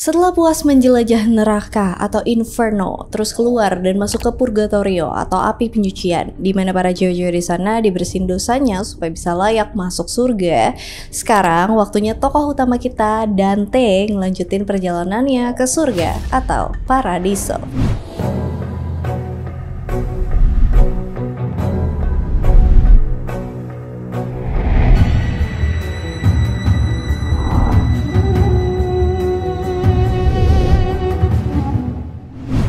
Setelah puas menjelajah neraka atau inferno, terus keluar dan masuk ke purgatorio atau api penyucian, di mana para Jojo di sana dibersihin dosanya supaya bisa layak masuk surga. Sekarang waktunya tokoh utama kita, Dante, ngelanjutin perjalanannya ke surga atau paradiso.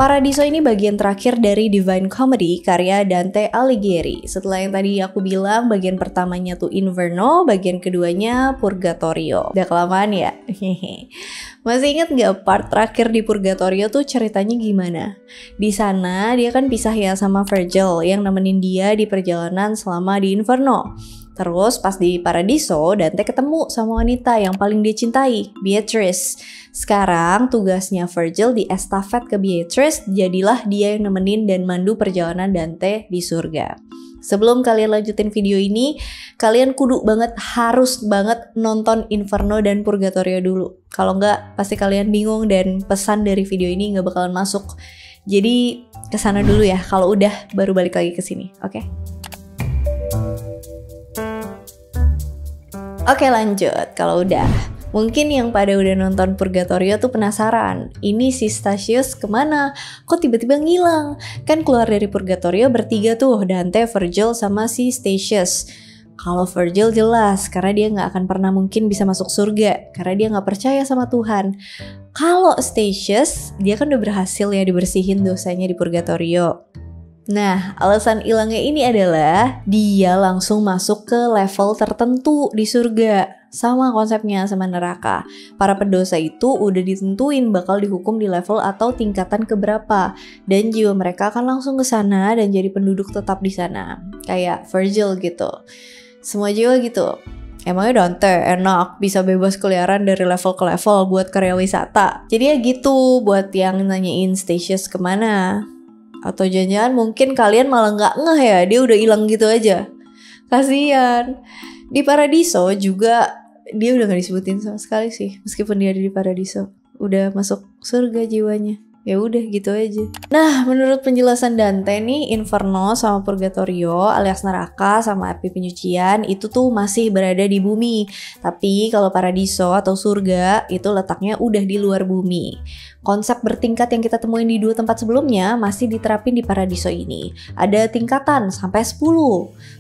Paradiso ini bagian terakhir dari Divine Comedy karya Dante Alighieri. Setelah yang tadi aku bilang, bagian pertamanya tuh Inferno, bagian keduanya Purgatorio. Udah kelamaan ya? Masih ingat gak part terakhir di Purgatorio tuh ceritanya gimana? Di sana dia kan pisah ya sama Virgil yang nemenin dia di perjalanan selama di Inferno. Terus pas di Paradiso, Dante ketemu sama wanita yang paling dia cintai, Beatrice. Sekarang tugasnya Virgil di estafet ke Beatrice, jadilah dia yang nemenin dan mandu perjalanan Dante di surga. Sebelum kalian lanjutin video ini, kalian kudu banget, harus banget nonton Inferno dan Purgatorio dulu. Kalau nggak, pasti kalian bingung dan pesan dari video ini nggak bakalan masuk. Jadi kesana dulu ya, kalau udah baru balik lagi ke sini, oke? Oke lanjut, kalau udah. Mungkin yang pada udah nonton Purgatorio tuh penasaran, ini si Statius kemana? Kok tiba-tiba ngilang? Kan keluar dari Purgatorio bertiga tuh, Dante, Virgil, sama si Statius. Kalau Virgil jelas, karena dia nggak akan pernah mungkin bisa masuk surga, karena dia nggak percaya sama Tuhan. Kalau Statius, dia kan udah berhasil ya dibersihin dosanya di Purgatorio. Nah, alasan hilangnya ini adalah dia langsung masuk ke level tertentu di surga. Sama konsepnya sama neraka. Para pendosa itu udah ditentuin bakal dihukum di level atau tingkatan keberapa. Dan jiwa mereka akan langsung ke sana dan jadi penduduk tetap di sana. Kayak Virgil gitu. Semua jiwa gitu. Emangnya Dante enak bisa bebas keliaran dari level ke level buat karya wisata. Jadi ya gitu buat yang nanyain Statius kemana. Atau jangan-jangan mungkin kalian malah nggak ngeh ya, dia udah hilang gitu aja. Kasian. Di Paradiso juga dia udah gak disebutin sama sekali sih, meskipun dia ada di Paradiso. Udah masuk surga jiwanya. Ya udah gitu aja. Nah, menurut penjelasan Dante nih, Inferno sama Purgatorio alias neraka sama api penyucian itu tuh masih berada di bumi. Tapi kalau Paradiso atau surga itu letaknya udah di luar bumi. Konsep bertingkat yang kita temuin di dua tempat sebelumnya masih diterapin di Paradiso ini. Ada tingkatan sampai 10.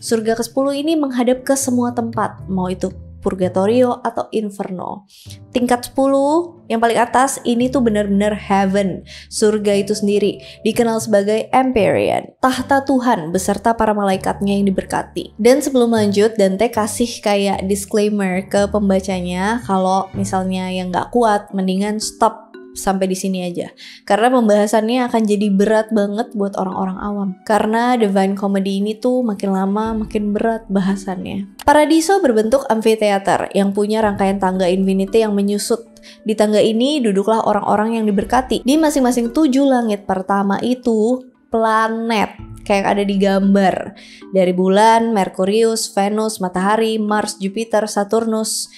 Surga ke-10 ini menghadap ke semua tempat, mau itu Purgatorio atau Inferno. Tingkat 10 yang paling atas ini tuh benar-benar heaven. Surga itu sendiri dikenal sebagai Empyrean, tahta Tuhan beserta para malaikatnya yang diberkati. Dan sebelum lanjut, Dante kasih kayak disclaimer ke pembacanya kalau misalnya yang nggak kuat mendingan stop sampai di sini aja. Karena pembahasannya akan jadi berat banget buat orang-orang awam. Karena Divine Comedy ini tuh makin lama makin berat bahasannya. Paradiso berbentuk amphitheater yang punya rangkaian tangga infinity yang menyusut. Di tangga ini duduklah orang-orang yang diberkati. Di masing-masing 7 langit pertama itu planet kayak ada di gambar. Dari bulan, Merkurius, Venus, Matahari, Mars, Jupiter, Saturnus.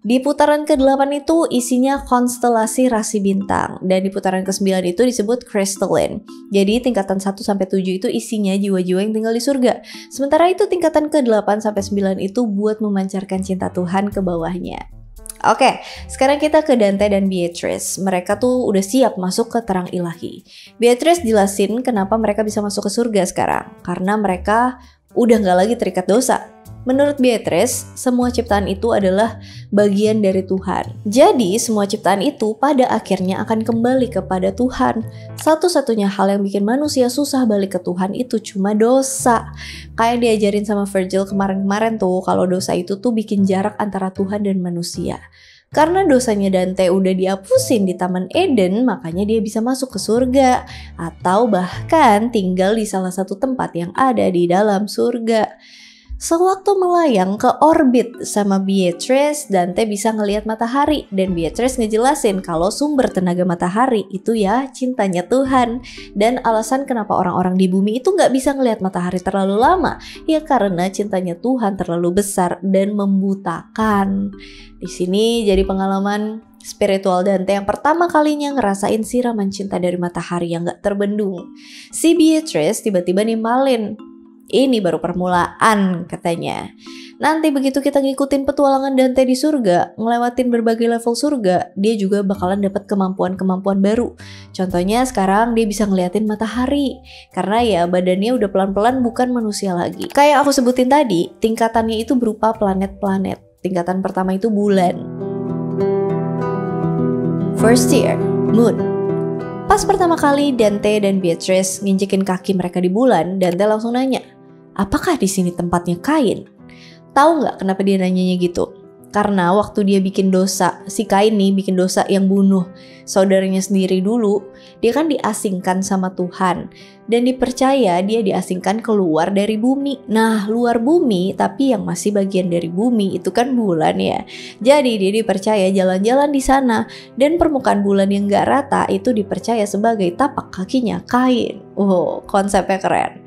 Di putaran ke-8 itu isinya konstelasi rasi bintang. Dan di putaran ke-9 itu disebut crystalline. Jadi tingkatan 1-7 itu isinya jiwa-jiwa yang tinggal di surga. Sementara itu tingkatan ke-8-9 itu buat memancarkan cinta Tuhan ke bawahnya. Oke, sekarang kita ke Dante dan Beatrice. Mereka tuh udah siap masuk ke terang ilahi. Beatrice jelasin kenapa mereka bisa masuk ke surga sekarang. Karena mereka udah gak lagi terikat dosa. Menurut Beatrice, semua ciptaan itu adalah bagian dari Tuhan. Jadi, semua ciptaan itu pada akhirnya akan kembali kepada Tuhan. Satu-satunya hal yang bikin manusia susah balik ke Tuhan itu cuma dosa. Kayak diajarin sama Virgil kemarin-kemarin tuh, kalau dosa itu tuh bikin jarak antara Tuhan dan manusia. Karena dosanya Dante udah dihapusin di Taman Eden, makanya dia bisa masuk ke surga. Atau bahkan tinggal di salah satu tempat yang ada di dalam surga. Sewaktu melayang ke orbit sama Beatrice, Dante bisa ngelihat matahari dan Beatrice ngejelasin kalau sumber tenaga matahari itu ya cintanya Tuhan. Dan alasan kenapa orang-orang di bumi itu nggak bisa ngelihat matahari terlalu lama ya karena cintanya Tuhan terlalu besar dan membutakan. Di sini jadi pengalaman Spiritual Dante yang pertama kalinya ngerasain siraman cinta dari matahari yang gak terbendung. Si Beatrice tiba-tiba nimbalin, ini baru permulaan katanya. Nanti begitu kita ngikutin petualangan Dante di surga, ngelewatin berbagai level surga, dia juga bakalan dapat kemampuan-kemampuan baru. Contohnya sekarang dia bisa ngeliatin matahari, karena ya badannya udah pelan-pelan bukan manusia lagi. Kayak aku sebutin tadi, tingkatannya itu berupa planet-planet. Tingkatan pertama itu bulan. First year, moon. Pas pertama kali Dante dan Beatrice nginjekin kaki mereka di bulan, Dante langsung nanya, apakah di sini tempatnya Kain? Tahu nggak kenapa dia nanyanya gitu? Karena waktu dia bikin dosa, si Kain nih bikin dosa yang bunuh saudaranya sendiri dulu, dia kan diasingkan sama Tuhan. Dan dipercaya dia diasingkan keluar dari bumi. Nah, luar bumi tapi yang masih bagian dari bumi itu kan bulan ya. Jadi dia dipercaya jalan-jalan di sana. Dan permukaan bulan yang gak rata itu dipercaya sebagai tapak kakinya Kain. Konsepnya keren.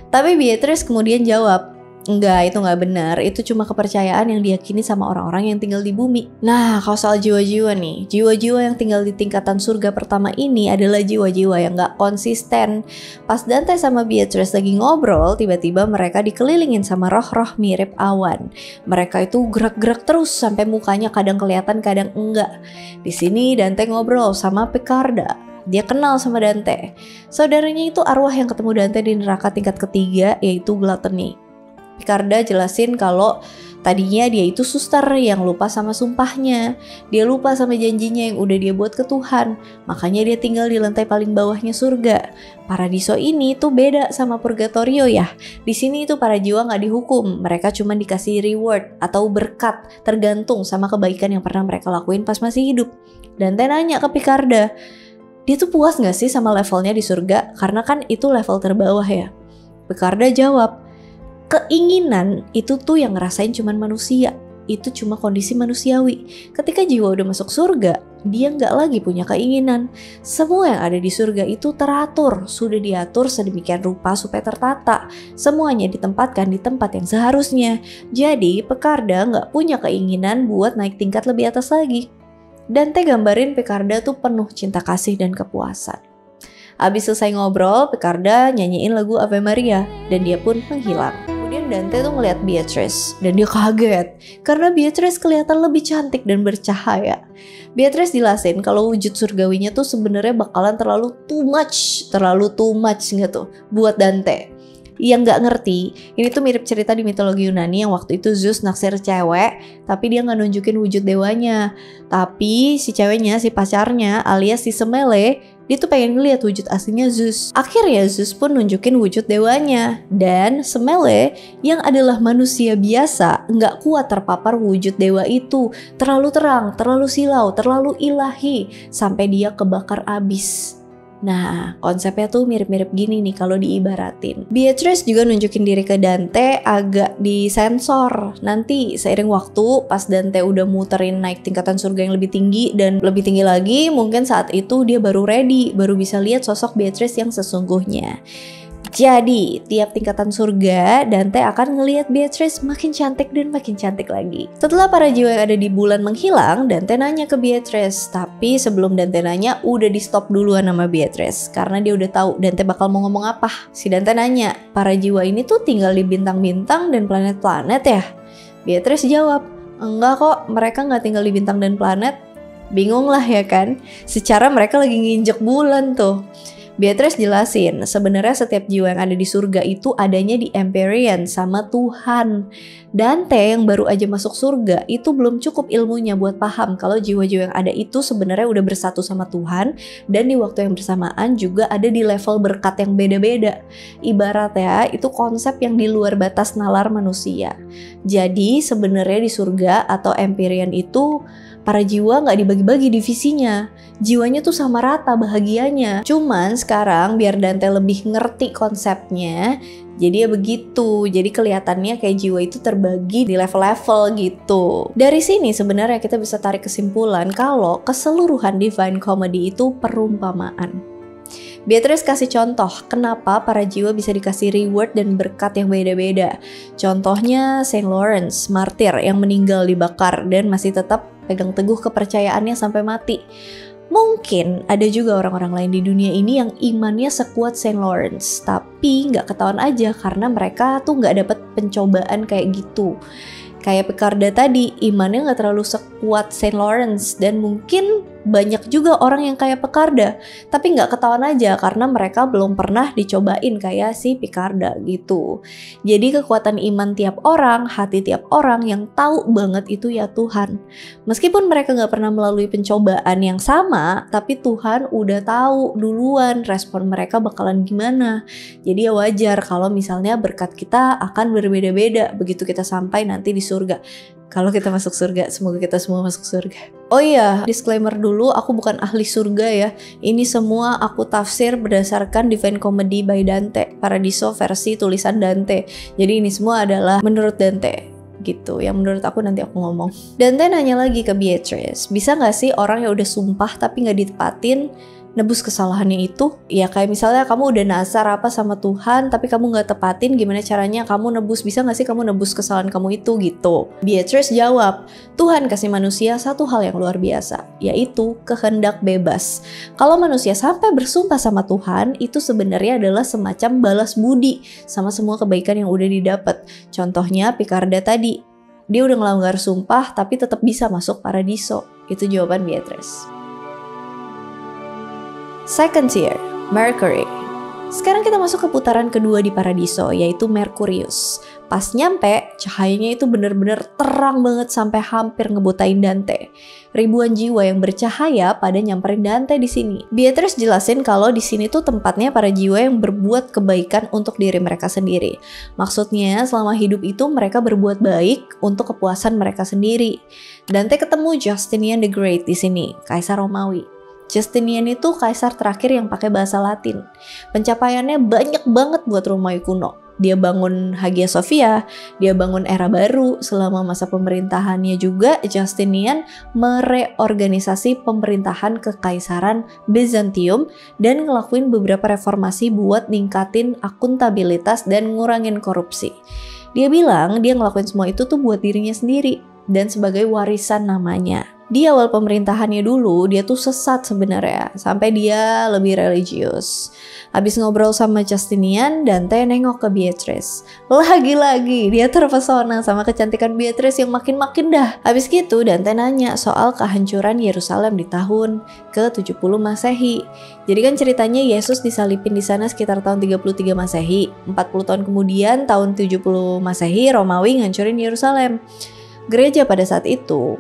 Tapi Beatrice kemudian jawab, enggak, itu enggak benar. Itu cuma kepercayaan yang diyakini sama orang-orang yang tinggal di bumi. Nah, kalau soal jiwa-jiwa nih, jiwa-jiwa yang tinggal di tingkatan surga pertama ini adalah jiwa-jiwa yang enggak konsisten. Pas Dante sama Beatrice lagi ngobrol, tiba-tiba mereka dikelilingin sama roh-roh mirip awan. Mereka itu gerak-gerak terus sampai mukanya kadang kelihatan, kadang enggak. Di sini Dante ngobrol sama Picarda. Dia kenal sama Dante. Saudaranya itu arwah yang ketemu Dante di neraka tingkat ketiga, yaitu Gluttony. Picarda jelasin kalau tadinya dia itu suster yang lupa sama sumpahnya. Dia lupa sama janjinya yang udah dia buat ke Tuhan. Makanya dia tinggal di lantai paling bawahnya surga. Paradiso ini tuh beda sama purgatorio ya. Di sini itu para jiwa gak dihukum. Mereka cuma dikasih reward atau berkat. Tergantung sama kebaikan yang pernah mereka lakuin pas masih hidup. Dante nanya ke Picarda, dia tuh puas gak sih sama levelnya di surga? Karena kan itu level terbawah ya. Picarda jawab, keinginan itu tuh yang ngerasain cuman manusia. Itu cuma kondisi manusiawi. Ketika jiwa udah masuk surga, dia nggak lagi punya keinginan. Semua yang ada di surga itu teratur, sudah diatur sedemikian rupa supaya tertata. Semuanya ditempatkan di tempat yang seharusnya. Jadi Picarda nggak punya keinginan buat naik tingkat lebih atas lagi. Dante gambarin Picarda tuh penuh cinta kasih dan kepuasan. Abis selesai ngobrol, Picarda nyanyiin lagu Ave Maria dan dia pun menghilang. Kemudian Dante tuh ngeliat Beatrice dan dia kaget karena Beatrice kelihatan lebih cantik dan bercahaya. Beatrice jelasin kalau wujud surgawinya tuh sebenarnya bakalan terlalu too much nggak tuh buat Dante. Yang nggak ngerti, ini tuh mirip cerita di mitologi Yunani yang waktu itu Zeus naksir cewek, tapi dia nggak nunjukin wujud dewanya. Tapi si ceweknya, si pacarnya alias si Semele, dia tuh pengen ngeliat wujud aslinya Zeus. Akhirnya Zeus pun nunjukin wujud dewanya. Dan Semele yang adalah manusia biasa nggak kuat terpapar wujud dewa itu. Terlalu terang, terlalu silau, terlalu ilahi, sampai dia kebakar abis. Nah, konsepnya tuh mirip-mirip gini nih kalau diibaratin. Beatrice juga nunjukin diri ke Dante agak disensor. Nanti seiring waktu pas Dante udah muterin naik tingkatan surga yang lebih tinggi dan lebih tinggi lagi, mungkin saat itu dia baru ready, baru bisa lihat sosok Beatrice yang sesungguhnya. Jadi, tiap tingkatan surga, Dante akan ngelihat Beatrice makin cantik dan makin cantik lagi. Setelah para jiwa yang ada di bulan menghilang, Dante nanya ke Beatrice. Tapi sebelum Dante nanya, udah di stop duluan sama Beatrice. Karena dia udah tahu Dante bakal mau ngomong apa. Si Dante nanya, para jiwa ini tuh tinggal di bintang-bintang dan planet-planet ya? Beatrice jawab, enggak kok, mereka nggak tinggal di bintang dan planet. Bingung lah ya kan? Secara mereka lagi nginjek bulan tuh. Beatrice jelasin, sebenarnya setiap jiwa yang ada di surga itu adanya di Empyrean sama Tuhan. Dante yang baru aja masuk surga itu belum cukup ilmunya buat paham kalau jiwa-jiwa yang ada itu sebenarnya udah bersatu sama Tuhan dan di waktu yang bersamaan juga ada di level berkat yang beda-beda. Ibaratnya itu konsep yang di luar batas nalar manusia. Jadi sebenarnya di surga atau Empyrean itu para jiwa nggak dibagi-bagi divisinya. Jiwanya tuh sama rata bahagianya. Cuman sekarang biar Dante lebih ngerti konsepnya, jadi ya begitu. Jadi kelihatannya kayak jiwa itu terbagi di level-level gitu. Dari sini sebenarnya kita bisa tarik kesimpulan kalau keseluruhan Divine Comedy itu perumpamaan. Beatrice kasih contoh kenapa para jiwa bisa dikasih reward dan berkat yang beda-beda. Contohnya Saint Lawrence, martir yang meninggal dibakar dan masih tetap pegang teguh kepercayaannya sampai mati. Mungkin ada juga orang-orang lain di dunia ini yang imannya sekuat Saint Lawrence, tapi nggak ketahuan aja karena mereka tuh nggak dapet pencobaan kayak gitu. Kayak Picarda tadi, imannya nggak terlalu sekuat Saint Lawrence dan mungkin banyak juga orang yang kayak Picarda, tapi nggak ketahuan aja karena mereka belum pernah dicobain kayak si Picarda gitu. Jadi kekuatan iman tiap orang, hati tiap orang yang tahu banget itu ya Tuhan. Meskipun mereka nggak pernah melalui pencobaan yang sama, tapi Tuhan udah tahu duluan respon mereka bakalan gimana. Jadi ya wajar kalau misalnya berkat kita akan berbeda-beda begitu kita sampai nanti di surga. Kalau kita masuk surga, semoga kita semua masuk surga. Oh iya, disclaimer dulu, aku bukan ahli surga ya. Ini semua aku tafsir berdasarkan Divine Comedy by Dante, Paradiso versi tulisan Dante. Jadi ini semua adalah menurut Dante gitu. Yang menurut aku nanti aku ngomong. Dante nanya lagi ke Beatrice, bisa gak sih orang yang udah sumpah tapi gak ditepatin nebus kesalahannya itu? Ya kayak misalnya kamu udah nazar apa sama Tuhan tapi kamu gak tepatin, gimana caranya kamu nebus? Bisa gak sih kamu nebus kesalahan kamu itu gitu? Beatrice jawab, Tuhan kasih manusia satu hal yang luar biasa, yaitu kehendak bebas. Kalau manusia sampai bersumpah sama Tuhan, itu sebenarnya adalah semacam balas budi sama semua kebaikan yang udah didapat. Contohnya Picarda tadi, dia udah ngelanggar sumpah tapi tetap bisa masuk paradiso. Itu jawaban Beatrice. Second tier, Mercury. Sekarang kita masuk ke putaran kedua di Paradiso, yaitu Mercurius. Pas nyampe, cahayanya itu bener-bener terang banget sampai hampir ngebutain Dante. Ribuan jiwa yang bercahaya pada nyamperin Dante di sini. Beatrice jelasin kalau di sini tuh tempatnya para jiwa yang berbuat kebaikan untuk diri mereka sendiri. Maksudnya selama hidup itu mereka berbuat baik untuk kepuasan mereka sendiri. Dante ketemu Justinian the Great di sini, Kaisar Romawi. Justinian itu kaisar terakhir yang pakai bahasa Latin. Pencapaiannya banyak banget buat Romawi kuno. Dia bangun Hagia Sophia, dia bangun era baru. Selama masa pemerintahannya juga, Justinian mereorganisasi pemerintahan kekaisaran Bizantium dan ngelakuin beberapa reformasi buat ningkatin akuntabilitas dan ngurangin korupsi. Dia bilang dia ngelakuin semua itu tuh buat dirinya sendiri dan sebagai warisan namanya. Di awal pemerintahannya dulu, dia tuh sesat sebenarnya, sampai dia lebih religius. Habis ngobrol sama Justinian, Dante nengok ke Beatrice. Lagi-lagi, dia terpesona sama kecantikan Beatrice yang makin-makin dah. Habis gitu, Dante nanya soal kehancuran Yerusalem di tahun ke-70 Masehi. Jadi kan ceritanya Yesus disalibin di sana sekitar tahun 33 Masehi. 40 tahun kemudian, tahun 70 Masehi, Romawi ngancurin Yerusalem. Gereja pada saat itu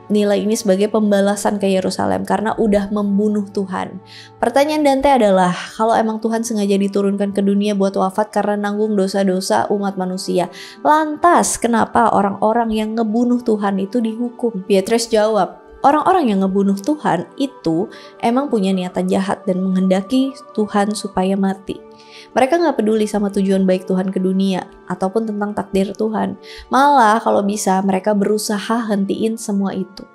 nilai ini sebagai pembalasan ke Yerusalem karena udah membunuh Tuhan. Pertanyaan Dante adalah, kalau emang Tuhan sengaja diturunkan ke dunia buat wafat karena nanggung dosa-dosa umat manusia, lantas kenapa orang-orang yang ngebunuh Tuhan itu dihukum? Beatrice jawab, orang-orang yang ngebunuh Tuhan itu emang punya niatan jahat dan menghendaki Tuhan supaya mati. Mereka gak peduli sama tujuan baik Tuhan ke dunia ataupun tentang takdir Tuhan. Malah kalau bisa mereka berusaha hentiin semua itu.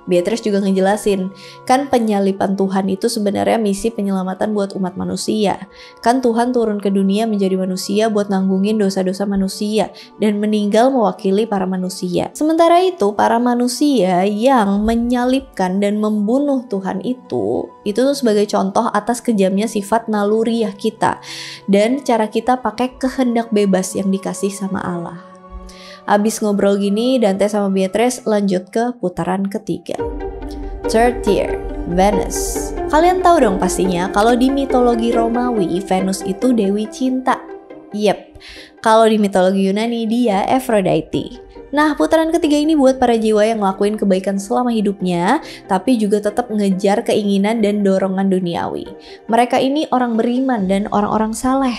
Beatrice juga ngejelasin, kan penyaliban Tuhan itu sebenarnya misi penyelamatan buat umat manusia. Kan Tuhan turun ke dunia menjadi manusia buat nanggungin dosa-dosa manusia dan meninggal mewakili para manusia. Sementara itu, para manusia yang menyalibkan dan membunuh Tuhan itu tuh sebagai contoh atas kejamnya sifat naluriah kita dan cara kita pakai kehendak bebas yang dikasih sama Allah. Abis ngobrol gini, Dante sama Beatrice lanjut ke putaran ketiga. Third tier, Venus. Kalian tahu dong pastinya kalau di mitologi Romawi, Venus itu dewi cinta. Yep, kalau di mitologi Yunani dia Aphrodite. Nah, putaran ketiga ini buat para jiwa yang ngelakuin kebaikan selama hidupnya, tapi juga tetap ngejar keinginan dan dorongan duniawi. Mereka ini orang beriman dan orang-orang saleh.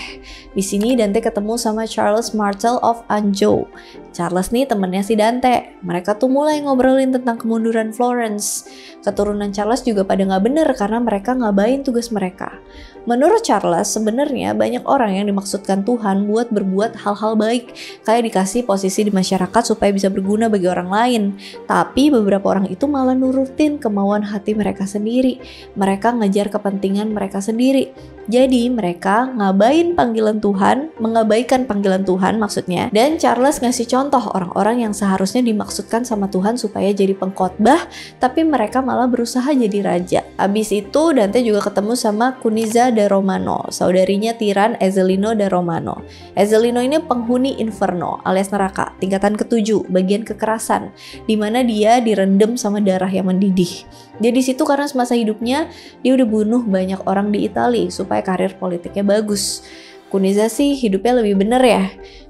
Di sini Dante ketemu sama Charles Martel of Anjou. Charles nih temennya si Dante. Mereka tuh mulai ngobrolin tentang kemunduran Florence. Keturunan Charles juga pada nggak bener karena mereka ngabain tugas mereka. Menurut Charles, sebenarnya banyak orang yang dimaksudkan Tuhan buat berbuat hal-hal baik, kayak dikasih posisi di masyarakat supaya bisa berguna bagi orang lain. Tapi beberapa orang itu malah nurutin kemauan hati mereka sendiri. Mereka ngejar kepentingan mereka sendiri. Jadi mereka mengabaikan panggilan Tuhan maksudnya. Dan Charles ngasih contoh orang-orang yang seharusnya dimaksudkan sama Tuhan supaya jadi pengkhotbah, tapi mereka malah berusaha jadi raja. Abis itu Dante juga ketemu sama Cunizza da Romano, saudarinya tiran Ezzelino da Romano. Ezzelino ini penghuni Inferno alias neraka, tingkatan ke-7, bagian kekerasan, dimana dia direndam sama darah yang mendidih. Dia di situ karena semasa hidupnya dia udah bunuh banyak orang di Italia supaya karir politiknya bagus. Cunizza sih hidupnya lebih bener ya.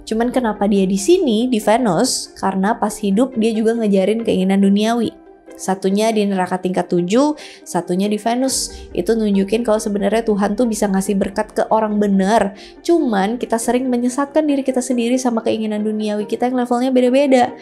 Cuman kenapa dia di sini di Venus? Karena pas hidup dia juga ngejarin keinginan duniawi. Satunya di neraka tingkat 7, satunya di Venus. Itu nunjukin kalau sebenarnya Tuhan tuh bisa ngasih berkat ke orang bener. Cuman kita sering menyesatkan diri kita sendiri sama keinginan duniawi kita yang levelnya beda-beda.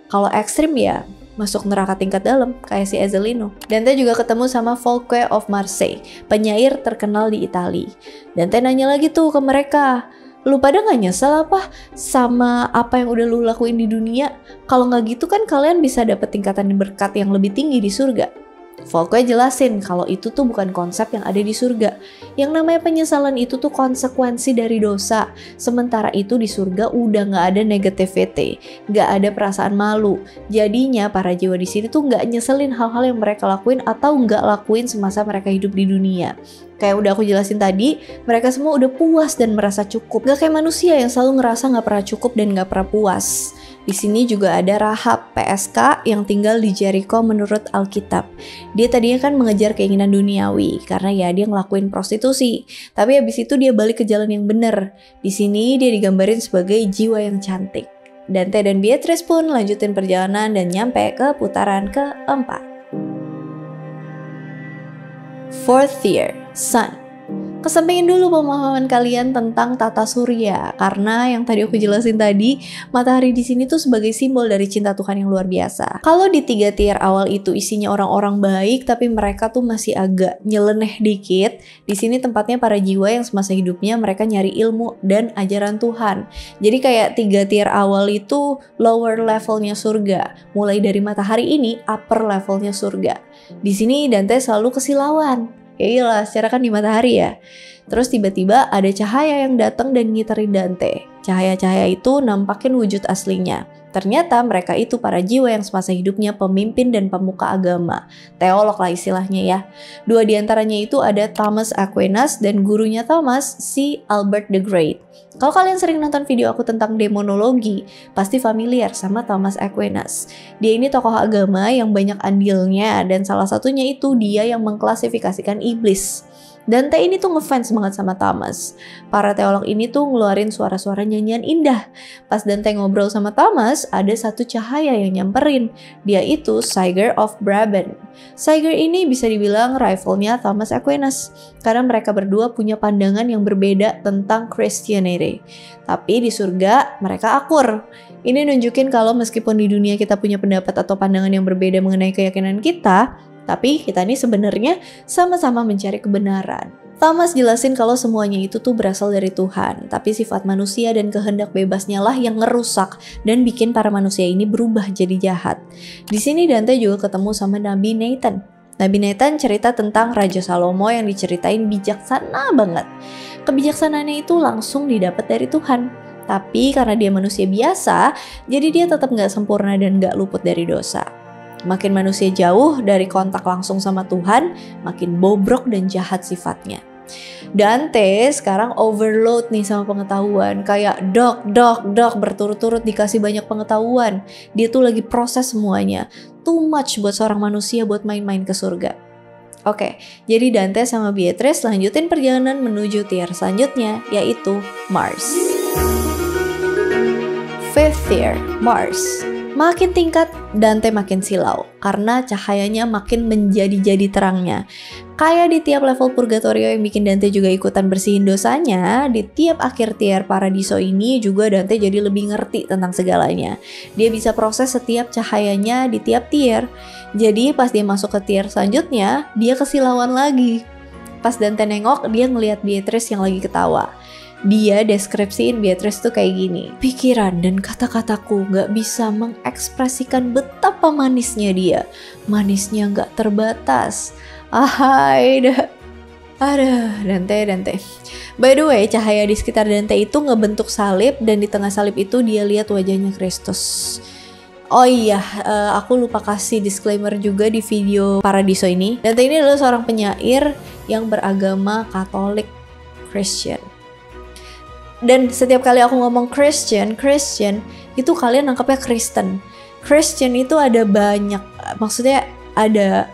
Kalau ekstrim ya masuk neraka tingkat dalam kayak si Ezzelino. Dante juga ketemu sama Folque of Marseille, penyair terkenal di Italia. Dante nanya lagi tuh ke mereka, lu pada gak nyesel apa sama apa yang udah lu lakuin di dunia? Kalau gak gitu kan kalian bisa dapet tingkatan berkat yang lebih tinggi di surga. Folque jelasin kalau itu tuh bukan konsep yang ada di surga. Yang namanya penyesalan itu tuh konsekuensi dari dosa. Sementara itu di surga udah gak ada negativity, gak ada perasaan malu. Jadinya para jiwa di sini tuh gak nyeselin hal-hal yang mereka lakuin atau gak lakuin semasa mereka hidup di dunia. Kayak udah aku jelasin tadi, mereka semua udah puas dan merasa cukup. Gak kayak manusia yang selalu ngerasa gak pernah cukup dan gak pernah puas. Di sini juga ada Rahab PSK yang tinggal di Jericho menurut Alkitab. Dia tadinya kan mengejar keinginan duniawi karena ya dia ngelakuin prostitusi. Tapi habis itu dia balik ke jalan yang benar. Di sini dia digambarin sebagai jiwa yang cantik. Dante dan Beatrice pun lanjutin perjalanan dan nyampe ke putaran keempat. Fourth year, Sun. Kesampingin dulu pemahaman kalian tentang tata surya, karena yang tadi aku jelasin tadi, matahari di sini tuh sebagai simbol dari cinta Tuhan yang luar biasa. Kalau di 3 tier awal itu isinya orang-orang baik, tapi mereka tuh masih agak nyeleneh dikit. Di sini tempatnya para jiwa yang semasa hidupnya mereka nyari ilmu dan ajaran Tuhan. Jadi kayak 3 tier awal itu lower levelnya surga, mulai dari matahari ini upper levelnya surga. Di sini Dante selalu kesilauan. Ya iyalah, secara kan di matahari ya. Terus tiba-tiba ada cahaya yang datang dan ngiterin Dante. Cahaya-cahaya itu nampakin wujud aslinya. Ternyata mereka itu para jiwa yang semasa hidupnya pemimpin dan pemuka agama. Teolog lah istilahnya ya. 2 diantaranya itu ada Thomas Aquinas dan gurunya Thomas, si Albert the Great. Kalau kalian sering nonton video aku tentang demonologi, pasti familiar sama Thomas Aquinas. Dia ini tokoh agama yang banyak andilnya dan salah satunya itu dia yang mengklasifikasikan iblis. Dante ini tuh ngefans banget sama Thomas. Para teolog ini tuh ngeluarin suara-suara nyanyian indah. Pas Dante ngobrol sama Thomas, ada satu cahaya yang nyamperin. Dia itu Siger of Brabant. Siger ini bisa dibilang rivalnya Thomas Aquinas, karena mereka berdua punya pandangan yang berbeda tentang Christianity. Tapi di surga mereka akur. Ini nunjukin kalau meskipun di dunia kita punya pendapat atau pandangan yang berbeda mengenai keyakinan kita, tapi kita ini sebenarnya sama-sama mencari kebenaran. Thomas jelasin kalau semuanya itu tuh berasal dari Tuhan, tapi sifat manusia dan kehendak bebasnya lah yang ngerusak dan bikin para manusia ini berubah jadi jahat. Di sini Dante juga ketemu sama Nabi Nathan. Nabi Nathan cerita tentang Raja Salomo yang diceritain bijaksana banget. Kebijaksanaannya itu langsung didapat dari Tuhan. Tapi karena dia manusia biasa, jadi dia tetap gak sempurna dan gak luput dari dosa. Makin manusia jauh dari kontak langsung sama Tuhan, makin bobrok dan jahat sifatnya. Dante sekarang overload nih sama pengetahuan, kayak dok berturut-turut dikasih banyak pengetahuan. Dia tuh lagi proses semuanya. Too much buat seorang manusia buat main-main ke surga. Oke, jadi Dante sama Beatrice lanjutin perjalanan menuju tier selanjutnya, yaitu Mars. Fifth tier, Mars. Makin tingkat, Dante makin silau karena cahayanya makin menjadi-jadi terangnya. Kayak di tiap level Purgatorio yang bikin Dante juga ikutan bersihin dosanya, di tiap akhir tier Paradiso ini juga Dante jadi lebih ngerti tentang segalanya. Dia bisa proses setiap cahayanya di tiap tier. Jadi pas dia masuk ke tier selanjutnya, dia kesilauan lagi. Pas Dante nengok, dia ngelihat Beatrice yang lagi ketawa. Dia deskripsiin Beatrice tuh kayak gini. Pikiran dan kata-kataku gak bisa mengekspresikan betapa manisnya dia. Manisnya gak terbatas. Ahai dah. Aduh, Dante. By the way, cahaya di sekitar Dante itu ngebentuk salib, dan di tengah salib itu dia lihat wajahnya Kristus. Oh iya, aku lupa kasih disclaimer juga di video Paradiso ini. Dante ini adalah seorang penyair yang beragama Katolik Christian. Dan setiap kali aku ngomong Christian, itu kalian nangkapnya Kristen. Christian itu ada banyak, maksudnya ada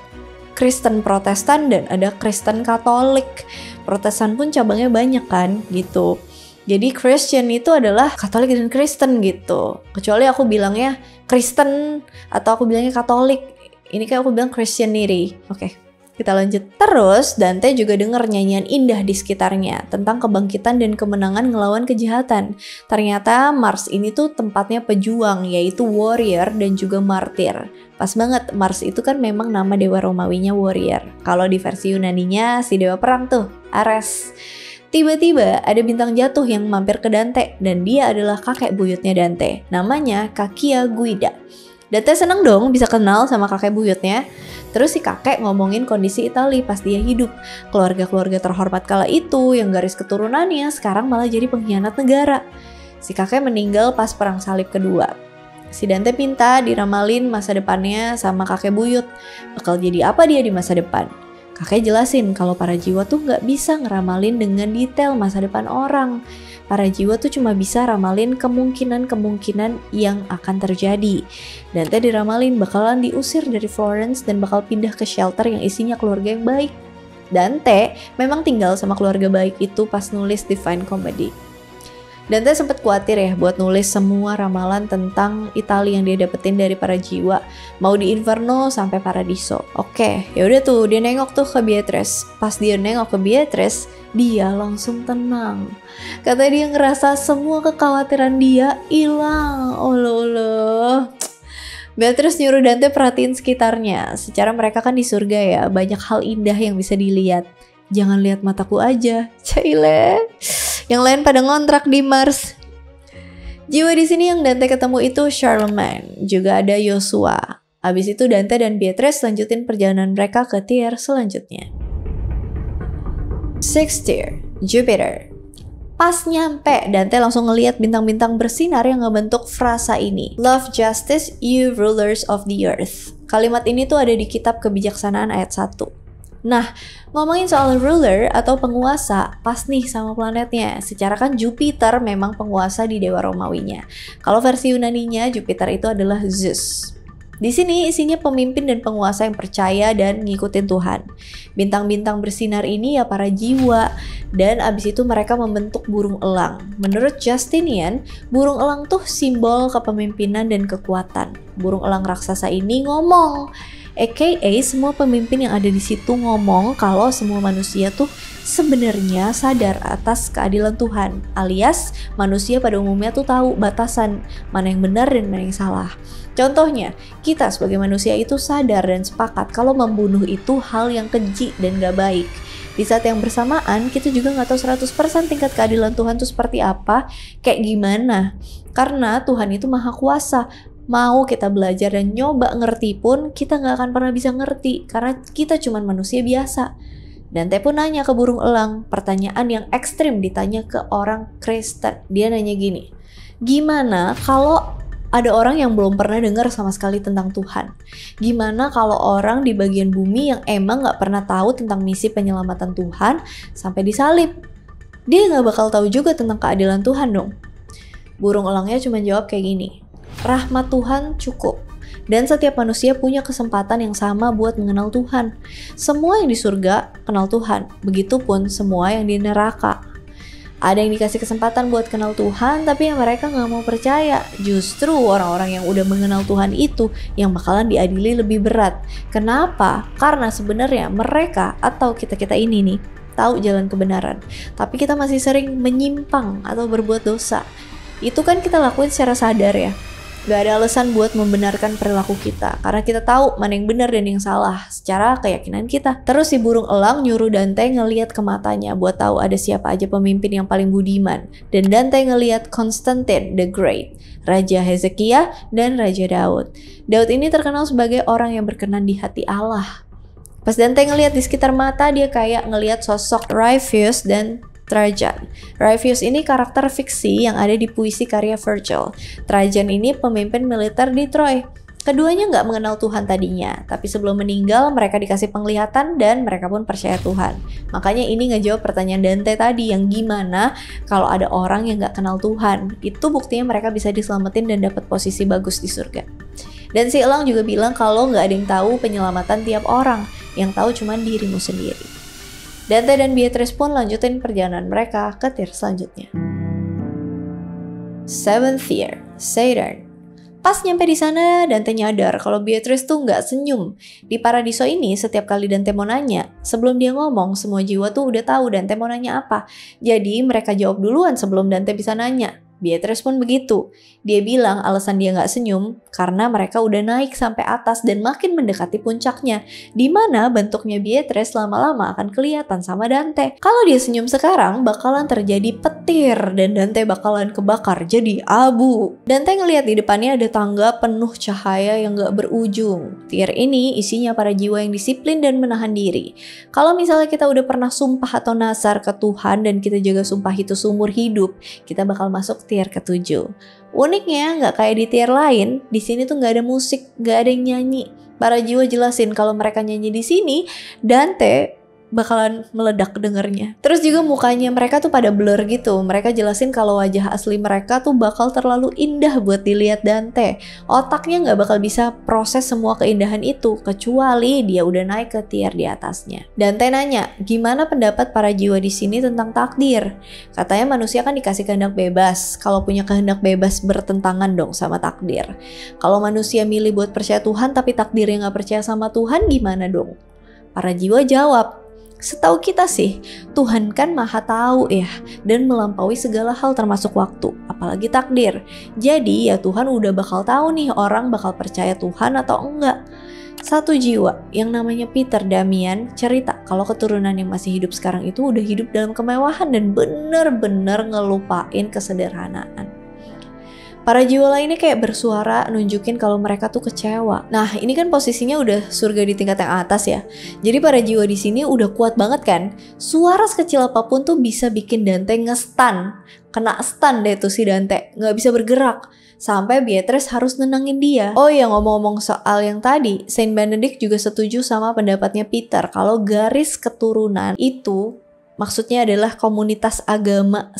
Kristen Protestan dan ada Kristen Katolik. Protestan pun cabangnya banyak kan gitu. Jadi Christian itu adalah Katolik dan Kristen gitu. Kecuali aku bilangnya Kristen atau aku bilangnya Katolik. Ini kayak aku bilang Christianity. Oke, kita lanjut. Terus Dante juga dengar nyanyian indah di sekitarnya tentang kebangkitan dan kemenangan ngelawan kejahatan. Ternyata Mars ini tuh tempatnya pejuang, yaitu warrior dan juga martir. Pas banget, Mars itu kan memang nama dewa Romawinya warrior. Kalau di versi Yunaninya si dewa perang tuh, Ares. Tiba-tiba ada bintang jatuh yang mampir ke Dante, dan dia adalah kakek buyutnya Dante. Namanya Cacia Guida. Dante seneng dong bisa kenal sama kakek buyutnya. Terus si kakek ngomongin kondisi Italia pas dia hidup. Keluarga-keluarga terhormat kala itu yang garis keturunannya sekarang malah jadi pengkhianat negara. Si kakek meninggal pas perang salib kedua. Si Dante minta diramalin masa depannya sama kakek buyut. Bakal jadi apa dia di masa depan? Kakek jelasin kalau para jiwa tuh gak bisa ngeramalin dengan detail masa depan orang. Para jiwa tuh cuma bisa ramalin kemungkinan-kemungkinan yang akan terjadi. Dante diramalin bakalan diusir dari Florence dan bakal pindah ke shelter yang isinya keluarga yang baik. Dante memang tinggal sama keluarga baik itu pas nulis Divine Comedy. Dante sempat khawatir ya buat nulis semua ramalan tentang Italia yang dia dapetin dari para jiwa, mau di Inferno sampai Paradiso. Oke, yaudah tuh dia nengok tuh ke Beatrice. Pas dia nengok ke Beatrice, dia langsung tenang. Katanya dia ngerasa semua kekhawatiran dia hilang. Allah. Beatrice nyuruh Dante perhatiin sekitarnya. Secara mereka kan di surga ya, banyak hal indah yang bisa dilihat. Jangan lihat mataku aja, Caile. Yang lain pada ngontrak di Mars. Jiwa di sini yang Dante ketemu itu Charlemagne, juga ada Joshua. Abis itu Dante dan Beatrice lanjutin perjalanan mereka ke tier selanjutnya. 6th tier, Jupiter. Pas nyampe, Dante langsung ngeliat bintang-bintang bersinar yang ngebentuk frasa ini. Love justice, you rulers of the earth. Kalimat ini tuh ada di kitab Kebijaksanaan ayat 1. Nah, ngomongin soal ruler atau penguasa, pas nih sama planetnya. Secara kan Jupiter memang penguasa di dewa Romawinya. Kalau versi Yunaninya, Jupiter itu adalah Zeus. Di sini isinya pemimpin dan penguasa yang percaya dan ngikutin Tuhan. Bintang-bintang bersinar ini ya para jiwa, dan abis itu mereka membentuk burung elang. Menurut Justinian, burung elang tuh simbol kepemimpinan dan kekuatan. Burung elang raksasa ini ngomong, aka semua pemimpin yang ada di situ ngomong kalau semua manusia tuh sebenarnya sadar atas keadilan Tuhan, alias manusia pada umumnya tuh tahu batasan mana yang benar dan mana yang salah. Contohnya, kita sebagai manusia itu sadar dan sepakat kalau membunuh itu hal yang keji dan gak baik. Di saat yang bersamaan, kita juga gak tahu 100% tingkat keadilan Tuhan tuh seperti apa, kayak gimana. Karena Tuhan itu maha kuasa. Mau kita belajar dan nyoba ngerti pun, kita gak akan pernah bisa ngerti karena kita cuma manusia biasa. Dante pun nanya ke burung elang, pertanyaan yang ekstrim ditanya ke orang Kristen. Dia nanya gini, gimana kalau ada orang yang belum pernah dengar sama sekali tentang Tuhan? Gimana kalau orang di bagian bumi yang emang gak pernah tahu tentang misi penyelamatan Tuhan sampai disalib? Dia gak bakal tahu juga tentang keadilan Tuhan dong. Burung elangnya cuma jawab kayak gini, rahmat Tuhan cukup, dan setiap manusia punya kesempatan yang sama buat mengenal Tuhan. Semua yang di surga kenal Tuhan, begitupun semua yang di neraka. Ada yang dikasih kesempatan buat kenal Tuhan, tapi yang mereka gak mau percaya. Justru orang-orang yang udah mengenal Tuhan itu yang bakalan diadili lebih berat. Kenapa? Karena sebenarnya mereka atau kita-kita ini nih tahu jalan kebenaran, tapi kita masih sering menyimpang atau berbuat dosa. Itu kan kita lakuin secara sadar ya. Gak ada alasan buat membenarkan perilaku kita, karena kita tahu mana yang benar dan yang salah secara keyakinan kita. Terus si burung elang nyuruh Dante ngeliat ke matanya buat tahu ada siapa aja pemimpin yang paling budiman. Dan Dante ngeliat Constantine the Great, Raja Hezekiah, dan Raja Daud. Daud ini terkenal sebagai orang yang berkenan di hati Allah. Pas Dante ngelihat di sekitar mata, dia kayak ngelihat sosok Rayfius dan Trajan. Rayfius ini karakter fiksi yang ada di puisi karya Virgil. Trajan ini pemimpin militer di Troy. Keduanya nggak mengenal Tuhan tadinya, tapi sebelum meninggal mereka dikasih penglihatan dan mereka pun percaya Tuhan. Makanya ini ngejawab pertanyaan Dante tadi, yang gimana kalau ada orang yang nggak kenal Tuhan. Itu buktinya mereka bisa diselamatin dan dapat posisi bagus di surga. Dan si Elang juga bilang kalau nggak ada yang tahu penyelamatan tiap orang, yang tahu cuma dirimu sendiri. Dante dan Beatrice pun lanjutin perjalanan mereka ke tier selanjutnya. Seventh Tier, Saturn. Pas nyampe di sana, Dante nyadar kalau Beatrice tuh nggak senyum. Di Paradiso ini, setiap kali Dante mau nanya, sebelum dia ngomong, semua jiwa tuh udah tahu Dante mau nanya apa. Jadi mereka jawab duluan sebelum Dante bisa nanya. Beatrice pun begitu. Dia bilang alasan dia nggak senyum karena mereka udah naik sampai atas dan makin mendekati puncaknya, di mana bentuknya Beatrice lama-lama akan kelihatan sama Dante. Kalau dia senyum sekarang, bakalan terjadi petir dan Dante bakalan kebakar jadi abu. Dante ngelihat di depannya ada tangga penuh cahaya yang nggak berujung. Tier ini isinya para jiwa yang disiplin dan menahan diri. Kalau misalnya kita udah pernah sumpah atau nazar ke Tuhan dan kita jaga sumpah itu seumur hidup, kita bakal masuk tier ke-7. Uniknya nggak kayak di tier lain, di sini tuh nggak ada musik, nggak ada yang nyanyi. Para jiwa jelasin kalau mereka nyanyi di sini, Dante bakalan meledak dengernya. Terus juga mukanya mereka tuh pada blur gitu. Mereka jelasin kalau wajah asli mereka tuh bakal terlalu indah buat dilihat Dante. Otaknya nggak bakal bisa proses semua keindahan itu, kecuali dia udah naik ke tier di atasnya. Dante nanya, gimana pendapat para jiwa di sini tentang takdir? Katanya manusia kan dikasih kehendak bebas. Kalau punya kehendak bebas bertentangan dong sama takdir. Kalau manusia milih buat percaya Tuhan tapi takdirnya nggak percaya sama Tuhan, gimana dong? Para jiwa jawab, setahu kita sih, Tuhan kan maha tahu ya, dan melampaui segala hal termasuk waktu, apalagi takdir. Jadi ya Tuhan udah bakal tahu nih orang bakal percaya Tuhan atau enggak. Satu jiwa yang namanya Peter Damian cerita kalau keturunan yang masih hidup sekarang itu udah hidup dalam kemewahan dan bener-bener ngelupain kesederhanaan. Para jiwa lainnya kayak bersuara nunjukin kalau mereka tuh kecewa. Nah, ini kan posisinya udah surga di tingkat yang atas ya. Jadi para jiwa di sini udah kuat banget kan. Suara sekecil apapun tuh bisa bikin Dante nge-stun. Kena stun deh tuh si Dante, nggak bisa bergerak. Sampai Beatrice harus nenangin dia. Oh ya, ngomong-ngomong soal yang tadi, Saint Benedict juga setuju sama pendapatnya Peter kalau garis keturunan itu maksudnya adalah komunitas agama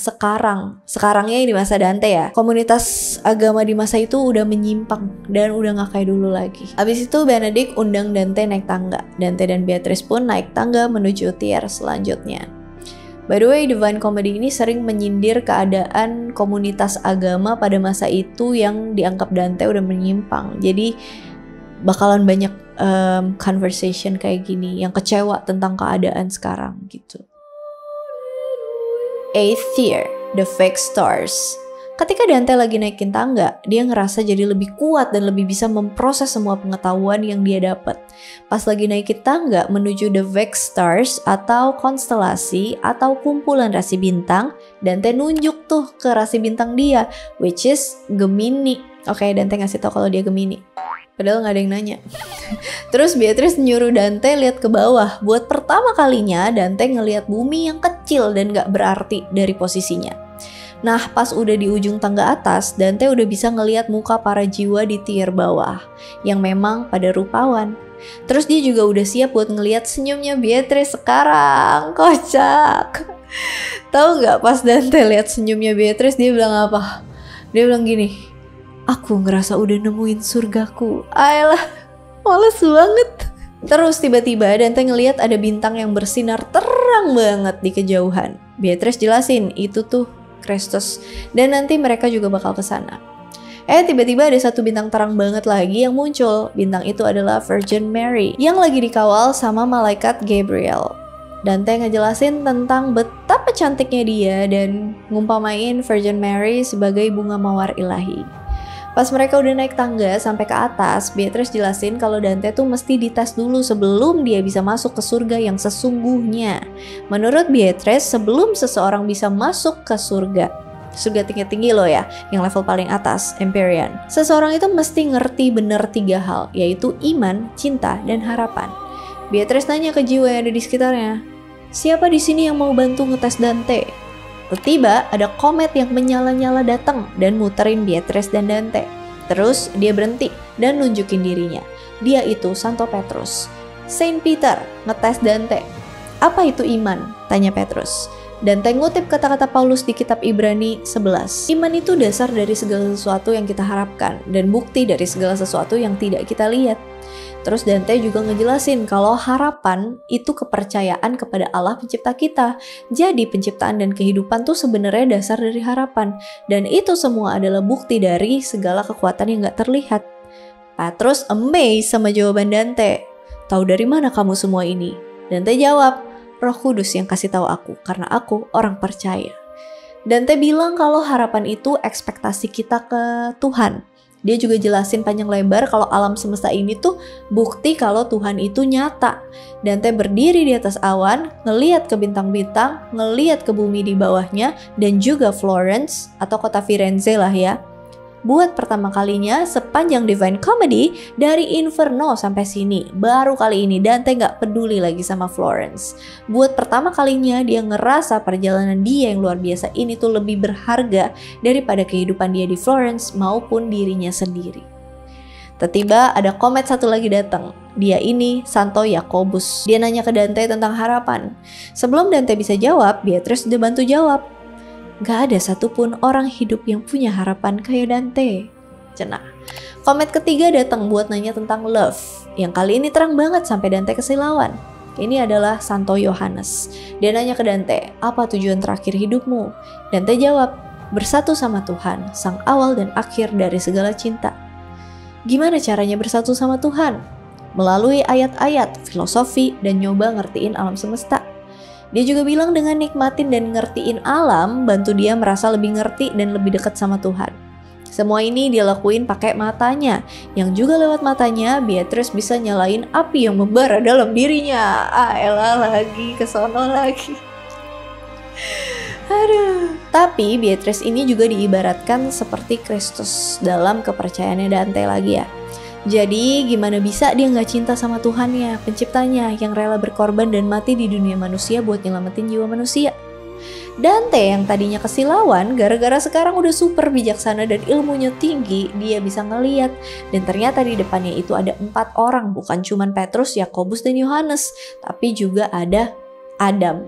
sekarangnya di masa Dante ya. Komunitas agama di masa itu udah menyimpang dan udah gak kayak dulu lagi. Abis itu Benedict undang Dante naik tangga. Dante dan Beatrice pun naik tangga menuju tier selanjutnya. By the way, Divine Comedy ini sering menyindir keadaan komunitas agama pada masa itu yang dianggap Dante udah menyimpang. Jadi bakalan banyak conversation kayak gini yang kecewa tentang keadaan sekarang gitu. 8th Tier, The Fake Stars. Ketika Dante lagi naikin tangga, dia ngerasa jadi lebih kuat dan lebih bisa memproses semua pengetahuan yang dia dapat. Pas lagi naikin tangga menuju The Fake Stars atau konstelasi atau kumpulan rasi bintang, Dante nunjuk tuh ke rasi bintang dia, which is Gemini. Oke, Dante ngasih tau kalau dia Gemini. Padahal gak ada yang nanya. Terus Beatrice nyuruh Dante lihat ke bawah. Buat pertama kalinya Dante ngelihat bumi yang kecil dan gak berarti dari posisinya. Nah, pas udah di ujung tangga atas, Dante udah bisa ngelihat muka para jiwa di tier bawah yang memang pada rupawan. Terus dia juga udah siap buat ngelihat senyumnya Beatrice sekarang. Kocak. Tahu gak pas Dante lihat senyumnya Beatrice, dia bilang apa? Dia bilang gini, aku ngerasa udah nemuin surgaku. Ayolah, males banget. Terus tiba-tiba Dante ngelihat ada bintang yang bersinar terang banget di kejauhan. Beatrice jelasin, itu tuh Kristus. Dan nanti mereka juga bakal ke sana. Tiba-tiba ada satu bintang terang banget lagi yang muncul. Bintang itu adalah Virgin Mary yang lagi dikawal sama malaikat Gabriel. Dante ngejelasin tentang betapa cantiknya dia dan ngumpamain Virgin Mary sebagai bunga mawar ilahi. Pas mereka udah naik tangga sampai ke atas, Beatrice jelasin kalau Dante tuh mesti dites dulu sebelum dia bisa masuk ke surga yang sesungguhnya. Menurut Beatrice, sebelum seseorang bisa masuk ke surga tinggi-tinggi loh ya, yang level paling atas, Empyrean, seseorang itu mesti ngerti bener 3 hal, yaitu iman, cinta, dan harapan. Beatrice nanya ke jiwa yang ada di sekitarnya, siapa di sini yang mau bantu ngetes Dante? Tiba-tiba ada komet yang menyala-nyala datang dan muterin Beatrice dan Dante. Terus dia berhenti dan nunjukin dirinya. Dia itu Santo Petrus. Saint Peter ngetes Dante. Apa itu iman? Tanya Petrus. Dante ngutip kata-kata Paulus di kitab Ibrani 11. Iman itu dasar dari segala sesuatu yang kita harapkan dan bukti dari segala sesuatu yang tidak kita lihat. Terus Dante juga ngejelasin kalau harapan itu kepercayaan kepada Allah pencipta kita. Jadi penciptaan dan kehidupan tuh sebenarnya dasar dari harapan. Dan itu semua adalah bukti dari segala kekuatan yang gak terlihat. Petrus amazed sama jawaban Dante. Tahu dari mana kamu semua ini? Dante jawab, Roh Kudus yang kasih tahu aku karena aku orang percaya. Dante bilang kalau harapan itu ekspektasi kita ke Tuhan. Dia juga jelasin panjang lebar kalau alam semesta ini tuh bukti kalau Tuhan itu nyata. Dante berdiri di atas awan, ngeliat ke bintang-bintang, ngeliat ke bumi di bawahnya, dan juga Florence atau kota Firenze lah ya. Buat pertama kalinya sepanjang Divine Comedy dari Inferno sampai sini. Baru kali ini Dante gak peduli lagi sama Florence. Buat pertama kalinya dia ngerasa perjalanan dia yang luar biasa ini tuh lebih berharga daripada kehidupan dia di Florence maupun dirinya sendiri. Tiba-tiba ada komet satu lagi datang. Dia ini Santo Yakobus. Dia nanya ke Dante tentang harapan. Sebelum Dante bisa jawab, Beatrice udah bantu jawab. Gak ada satupun orang hidup yang punya harapan kayak Dante. Cenah. Komet ketiga datang buat nanya tentang love. Yang kali ini terang banget sampai Dante kesilauan. Ini adalah Santo Yohanes. Dia nanya ke Dante, apa tujuan terakhir hidupmu? Dante jawab, bersatu sama Tuhan, sang awal dan akhir dari segala cinta. Gimana caranya bersatu sama Tuhan? Melalui ayat-ayat, filosofi, dan nyoba ngertiin alam semesta. Dia juga bilang dengan nikmatin dan ngertiin alam, bantu dia merasa lebih ngerti dan lebih dekat sama Tuhan. Semua ini dia lakuin pakai matanya, yang juga lewat matanya Beatrice bisa nyalain api yang membara dalam dirinya. Elah lagi, kesono lagi. Aduh. Tapi Beatrice ini juga diibaratkan seperti Kristus dalam kepercayaannya Dante lagi ya. Jadi gimana bisa dia gak cinta sama Tuhannya, penciptanya yang rela berkorban dan mati di dunia manusia buat nyelamatin jiwa manusia. Dante yang tadinya kesilauan gara-gara sekarang udah super bijaksana dan ilmunya tinggi, dia bisa ngeliat. Dan ternyata di depannya itu ada 4 orang, bukan cuman Petrus, Yakobus, dan Yohanes, tapi juga ada Adam.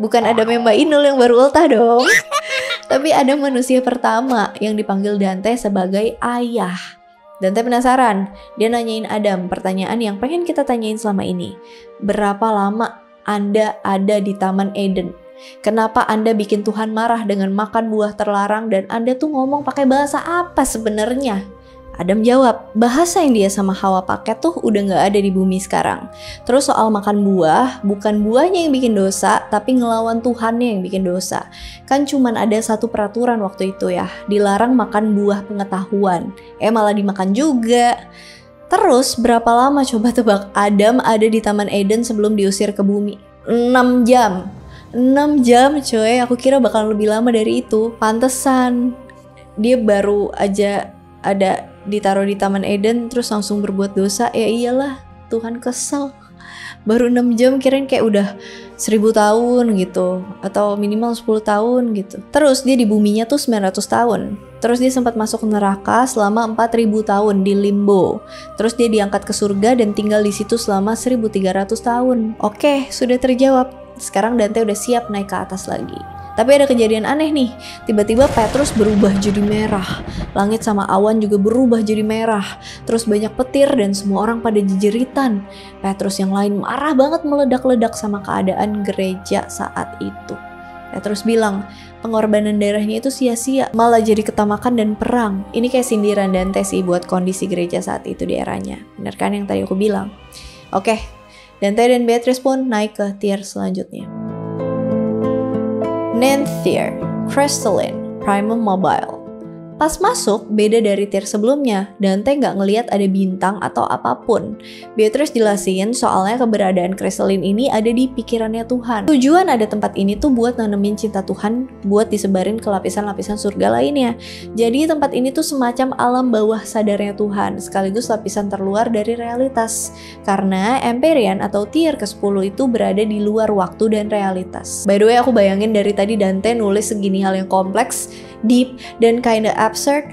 Bukan Adam yang Mbak Inul yang baru ultah dong. Tapi ada manusia pertama yang dipanggil Dante sebagai ayah. Dante penasaran, dia nanyain Adam pertanyaan yang pengen kita tanyain selama ini. Berapa lama Anda ada di Taman Eden? Kenapa Anda bikin Tuhan marah dengan makan buah terlarang dan Anda tuh ngomong pakai bahasa apa sebenarnya? Adam jawab, bahasa yang dia sama Hawa pakai tuh udah gak ada di bumi sekarang. Terus soal makan buah, bukan buahnya yang bikin dosa, tapi ngelawan Tuhannya yang bikin dosa. Kan cuman ada satu peraturan waktu itu ya, dilarang makan buah pengetahuan. Malah dimakan juga. Terus berapa lama coba tebak Adam ada di Taman Eden sebelum diusir ke bumi? 6 jam. 6 jam coy, aku kira bakal lebih lama dari itu. Pantesan dia baru aja ada ditaruh di Taman Eden terus langsung berbuat dosa. Ya iyalah, Tuhan kesel. Baru 6 jam kirain kayak udah 1000 tahun gitu, atau minimal 10 tahun gitu. Terus dia di buminya tuh 900 tahun. Terus dia sempat masuk neraka selama 4000 tahun di limbo. Terus dia diangkat ke surga dan tinggal di situ selama 1300 tahun. Oke, sudah terjawab. Sekarang Dante udah siap naik ke atas lagi. Tapi ada kejadian aneh nih, tiba-tiba Petrus berubah jadi merah. Langit sama awan juga berubah jadi merah. Terus banyak petir dan semua orang pada jejeritan. Petrus yang lain marah banget meledak-ledak sama keadaan gereja saat itu. Petrus bilang, pengorbanan darahnya itu sia-sia, malah jadi ketamakan dan perang. Ini kayak sindiran Dante sih buat kondisi gereja saat itu di eranya. Bener kan yang tadi aku bilang? Oke, Dante dan Beatrice pun naik ke tier selanjutnya. Ninth tier, Crystalline, Primum Mobile. Pas masuk, beda dari tier sebelumnya, Dante nggak ngelihat ada bintang atau apapun. Beatrice jelasin soalnya keberadaan kristalin ini ada di pikirannya Tuhan. Tujuan ada tempat ini tuh buat nanemin cinta Tuhan, buat disebarin ke lapisan-lapisan surga lainnya. Jadi tempat ini tuh semacam alam bawah sadarnya Tuhan, sekaligus lapisan terluar dari realitas. Karena Empyrean atau tier ke-10 itu berada di luar waktu dan realitas. By the way, aku bayangin dari tadi Dante nulis segini hal yang kompleks, deep, dan kinda abstract,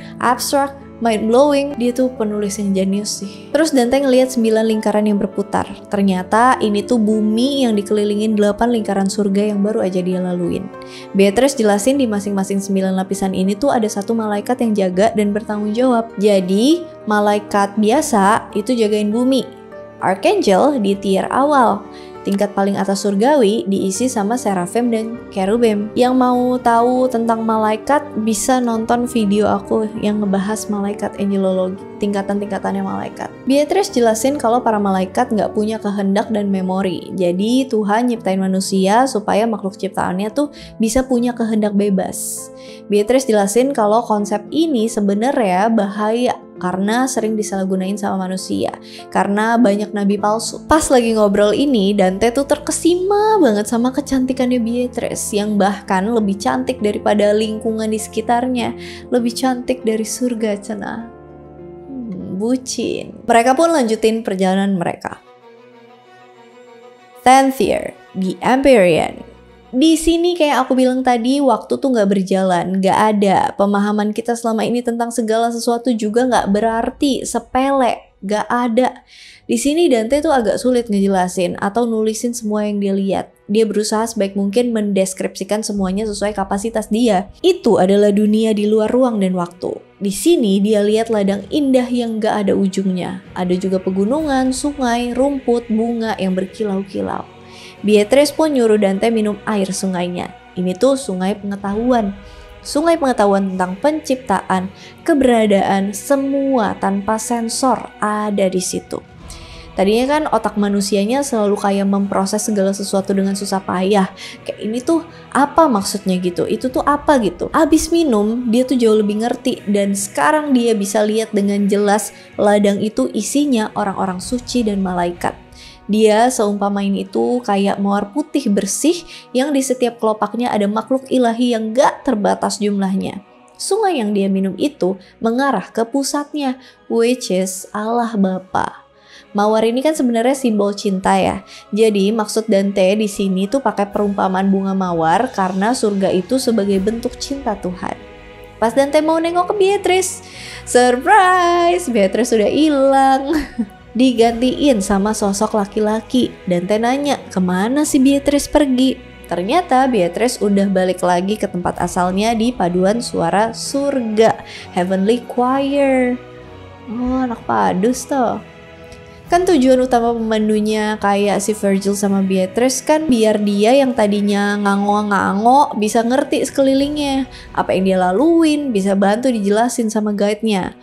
mind-blowing. Dia tuh penulis yang jenius sih. Terus Dante ngelihat 9 lingkaran yang berputar. Ternyata ini tuh bumi yang dikelilingin 8 lingkaran surga yang baru aja dia laluin. Beatrice jelasin di masing-masing 9 lapisan ini tuh ada satu malaikat yang jaga dan bertanggung jawab. Jadi malaikat biasa itu jagain bumi. Archangel di tier awal. Tingkat paling atas surgawi diisi sama serafim dan kerubim. Yang mau tahu tentang malaikat bisa nonton video aku yang ngebahas malaikat angelologi, tingkatan-tingkatannya malaikat. Beatrice jelasin kalau para malaikat nggak punya kehendak dan memori. Jadi Tuhan nyiptain manusia supaya makhluk ciptaannya tuh bisa punya kehendak bebas. Beatrice jelasin kalau konsep ini sebenarnya bahaya karena sering disalahgunain sama manusia, karena banyak nabi palsu. Pas lagi ngobrol ini, Dante tuh terkesima banget sama kecantikannya Beatrice, yang bahkan lebih cantik daripada lingkungan di sekitarnya, lebih cantik dari surga cenah. Bucin. Mereka pun lanjutin perjalanan mereka. 10th year, the Empyrean. Di sini kayak aku bilang tadi, waktu tuh nggak berjalan, nggak ada. Pemahaman kita selama ini tentang segala sesuatu juga nggak berarti, sepele, nggak ada. Di sini Dante tuh agak sulit ngejelasin atau nulisin semua yang dia lihat. Dia berusaha sebaik mungkin mendeskripsikan semuanya sesuai kapasitas dia. Itu adalah dunia di luar ruang dan waktu. Di sini dia lihat ladang indah yang nggak ada ujungnya. Ada juga pegunungan, sungai, rumput, bunga yang berkilau-kilau. Beatrice pun nyuruh Dante minum air sungainya. Ini tuh sungai pengetahuan. Sungai pengetahuan tentang penciptaan, keberadaan, semua tanpa sensor ada di situ. Tadinya kan otak manusianya selalu kayak memproses segala sesuatu dengan susah payah. Kayak ini tuh apa maksudnya gitu, itu tuh apa gitu. Abis minum, dia tuh jauh lebih ngerti. Dan sekarang dia bisa lihat dengan jelas ladang itu isinya orang-orang suci dan malaikat. Dia seumpama ini itu kayak mawar putih bersih yang di setiap kelopaknya ada makhluk ilahi yang gak terbatas jumlahnya. Sungai yang dia minum itu mengarah ke pusatnya, which is Allah Bapa. Mawar ini kan sebenarnya simbol cinta ya. Jadi maksud Dante di sini tuh pakai perumpamaan bunga mawar karena surga itu sebagai bentuk cinta Tuhan. Pas Dante mau nengok ke Beatrice, surprise, Beatrice sudah hilang. Digantiin sama sosok laki-laki. Dante nanya, kemana si Beatrice pergi? Ternyata Beatrice udah balik lagi ke tempat asalnya di paduan suara surga, Heavenly Choir. Oh, anak padus tuh. Kan tujuan utama pemandunya kayak si Virgil sama Beatrice kan biar dia yang tadinya ngango-ngango bisa ngerti sekelilingnya. Apa yang dia laluin bisa bantu dijelasin sama guide-nya.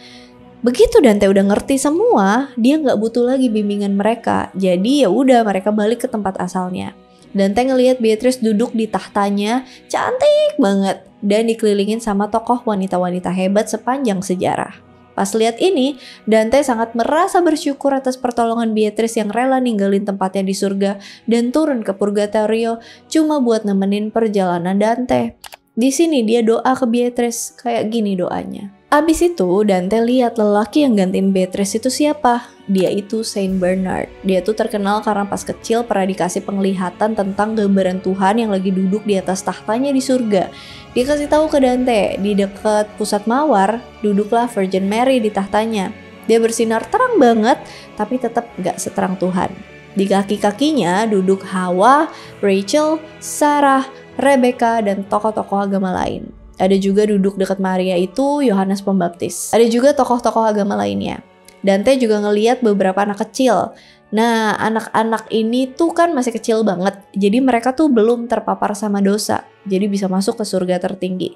Begitu Dante udah ngerti semua, dia nggak butuh lagi bimbingan mereka. Jadi ya udah mereka balik ke tempat asalnya. Dante ngelihat Beatrice duduk di tahtanya, cantik banget, dan dikelilingin sama tokoh wanita-wanita hebat sepanjang sejarah. Pas lihat ini, Dante sangat merasa bersyukur atas pertolongan Beatrice yang rela ninggalin tempatnya di surga dan turun ke Purgatorio cuma buat nemenin perjalanan Dante. Di sini dia doa ke Beatrice, kayak gini doanya. Abis itu Dante lihat lelaki yang gantiin Beatrice itu siapa. Dia itu Saint Bernard. Dia tuh terkenal karena pas kecil pernah dikasih penglihatan tentang gambaran Tuhan yang lagi duduk di atas tahtanya di surga. Dia kasih tahu ke Dante, di dekat pusat mawar duduklah Virgin Mary di tahtanya. Dia bersinar terang banget, tapi tetap gak seterang Tuhan. Di kaki-kakinya duduk Hawa, Rachel, Sarah, Rebecca, dan tokoh-tokoh agama lain. Ada juga duduk dekat Maria itu Yohanes Pembaptis. Ada juga tokoh-tokoh agama lainnya. Dante juga ngeliat beberapa anak kecil. Nah, anak-anak ini tuh kan masih kecil banget. Jadi mereka tuh belum terpapar sama dosa. Jadi bisa masuk ke surga tertinggi.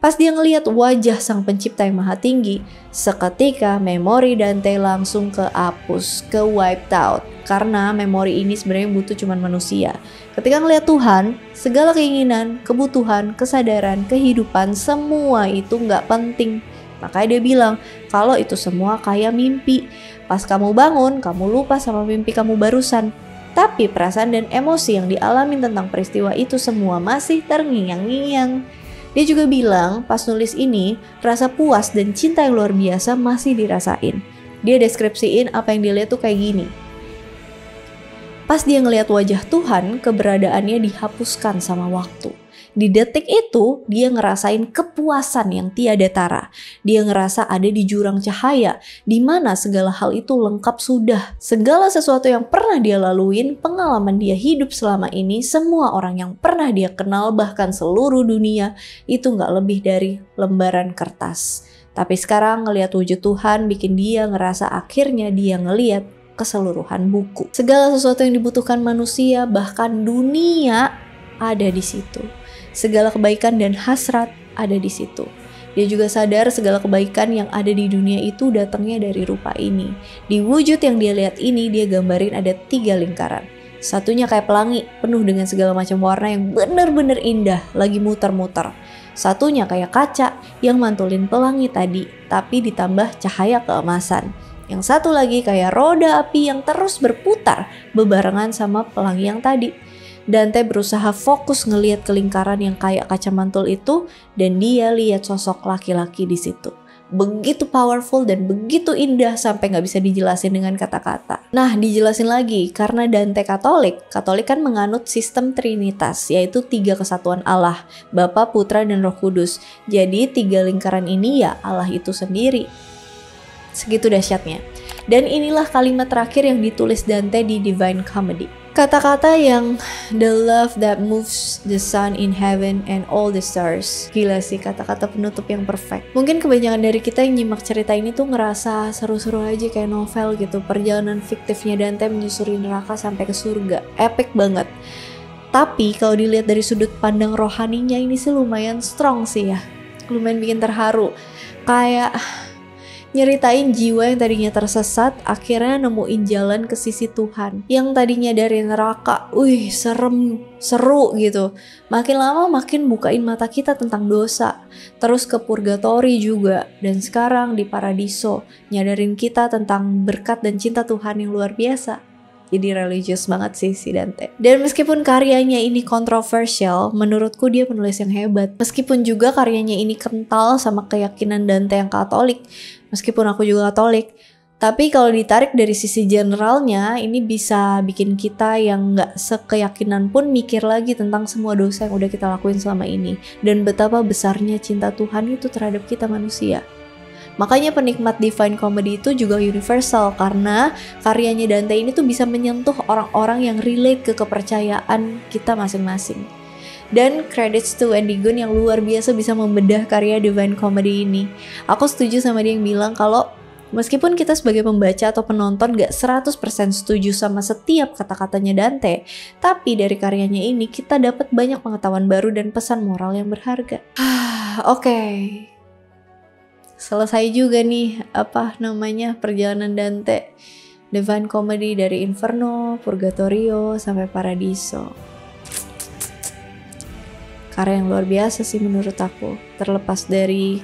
Pas dia ngelihat wajah sang pencipta yang maha tinggi, seketika memori Dante langsung kehapus, ke wiped out. Karena memori ini sebenarnya butuh cuman manusia. Ketika ngelihat Tuhan, segala keinginan, kebutuhan, kesadaran, kehidupan, semua itu nggak penting. Makanya dia bilang, kalau itu semua kayak mimpi. Pas kamu bangun, kamu lupa sama mimpi kamu barusan. Tapi perasaan dan emosi yang dialami tentang peristiwa itu semua masih terngiang-ngiang. Dia juga bilang pas nulis ini, rasa puas dan cinta yang luar biasa masih dirasain. Dia deskripsiin apa yang dilihat tuh kayak gini. Pas dia ngelihat wajah Tuhan, keberadaannya dihapuskan sama waktu. Di detik itu, dia ngerasain kepuasan yang tiada tara. Dia ngerasa ada di jurang cahaya, di mana segala hal itu lengkap sudah. Segala sesuatu yang pernah dia laluin, pengalaman dia hidup selama ini, semua orang yang pernah dia kenal, bahkan seluruh dunia, itu gak lebih dari lembaran kertas. Tapi sekarang ngelihat wujud Tuhan bikin dia ngerasa akhirnya dia ngelihat keseluruhan buku. Segala sesuatu yang dibutuhkan manusia, bahkan dunia, ada di situ. Segala kebaikan dan hasrat ada di situ. Dia juga sadar segala kebaikan yang ada di dunia itu datangnya dari rupa ini. Di wujud yang dia lihat ini, dia gambarin ada 3 lingkaran. Satunya kayak pelangi, penuh dengan segala macam warna yang bener-bener indah, lagi muter-muter. Satunya kayak kaca yang mantulin pelangi tadi, tapi ditambah cahaya keemasan. Yang satu lagi kayak roda api yang terus berputar, bebarengan sama pelangi yang tadi. Dante berusaha fokus ngelihat ke lingkaran yang kayak kaca mantul itu, dan dia lihat sosok laki-laki di situ. Begitu powerful dan begitu indah sampai nggak bisa dijelasin dengan kata-kata. Nah, dijelasin lagi karena Dante Katolik kan menganut sistem Trinitas, yaitu 3 kesatuan Allah, Bapa, Putra, dan Roh Kudus. Jadi 3 lingkaran ini ya Allah itu sendiri. Segitu dahsyatnya. Dan inilah kalimat terakhir yang ditulis Dante di Divine Comedy. Kata-kata yang the love that moves the sun in heaven and all the stars. Gila sih, kata-kata penutup yang perfect. Mungkin kebanyakan dari kita yang nyimak cerita ini tuh ngerasa seru-seru aja kayak novel gitu. Perjalanan fiktifnya Dante menyusuri neraka sampai ke surga. Epic banget. Tapi kalau dilihat dari sudut pandang rohaninya ini sih lumayan strong sih ya. Lumayan bikin terharu. Kayak nyeritain jiwa yang tadinya tersesat, akhirnya nemuin jalan ke sisi Tuhan. Yang tadinya dari neraka, serem, seru gitu. Makin lama makin bukain mata kita tentang dosa. Terus ke purgatori juga. Dan sekarang di paradiso, nyadarin kita tentang berkat dan cinta Tuhan yang luar biasa. Jadi religius banget sih si Dante. Dan meskipun karyanya ini kontroversial, menurutku dia penulis yang hebat. Meskipun juga karyanya ini kental sama keyakinan Dante yang Katolik. Meskipun aku juga Katolik. Tapi kalau ditarik dari sisi generalnya, ini bisa bikin kita yang gak sekeyakinan pun mikir lagi tentang semua dosa yang udah kita lakuin selama ini. Dan betapa besarnya cinta Tuhan itu terhadap kita manusia. Makanya penikmat Divine Comedy itu juga universal karena karyanya Dante ini tuh bisa menyentuh orang-orang yang relate ke kepercayaan kita masing-masing. Dan credits to Andy Gunn yang luar biasa bisa membedah karya Divine Comedy ini. Aku setuju sama dia yang bilang kalau meskipun kita sebagai pembaca atau penonton gak 100% setuju sama setiap kata-katanya Dante, tapi dari karyanya ini kita dapat banyak pengetahuan baru dan pesan moral yang berharga. Oke. Selesai juga nih perjalanan Dante Divine Comedy dari Inferno, Purgatorio sampai Paradiso. Karya yang luar biasa sih menurut aku. Terlepas dari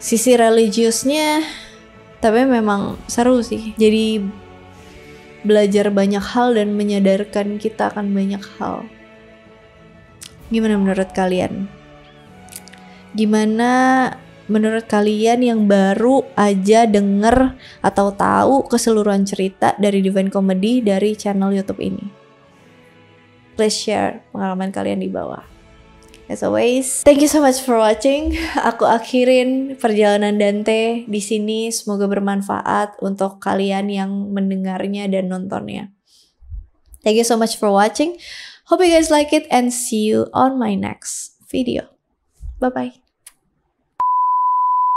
sisi religiusnya, tapi memang seru sih. Jadi belajar banyak hal dan menyadarkan kita akan banyak hal. Gimana menurut kalian? Gimana menurut kalian yang baru aja denger atau tahu keseluruhan cerita dari Divine Comedy dari channel YouTube ini? Please share pengalaman kalian di bawah. As always, thank you so much for watching. Aku akhirin perjalanan Dante di sini. Semoga bermanfaat untuk kalian yang mendengarnya dan nontonnya. Thank you so much for watching. Hope you guys like it and see you on my next video. Bye-bye.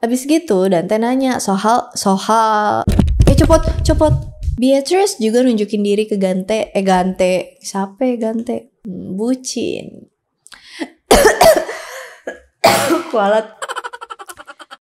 Abis gitu Dante nanya soal copot. Beatrice juga nunjukin diri ke Gante. Siapa ya Gante? Bucin. kualat.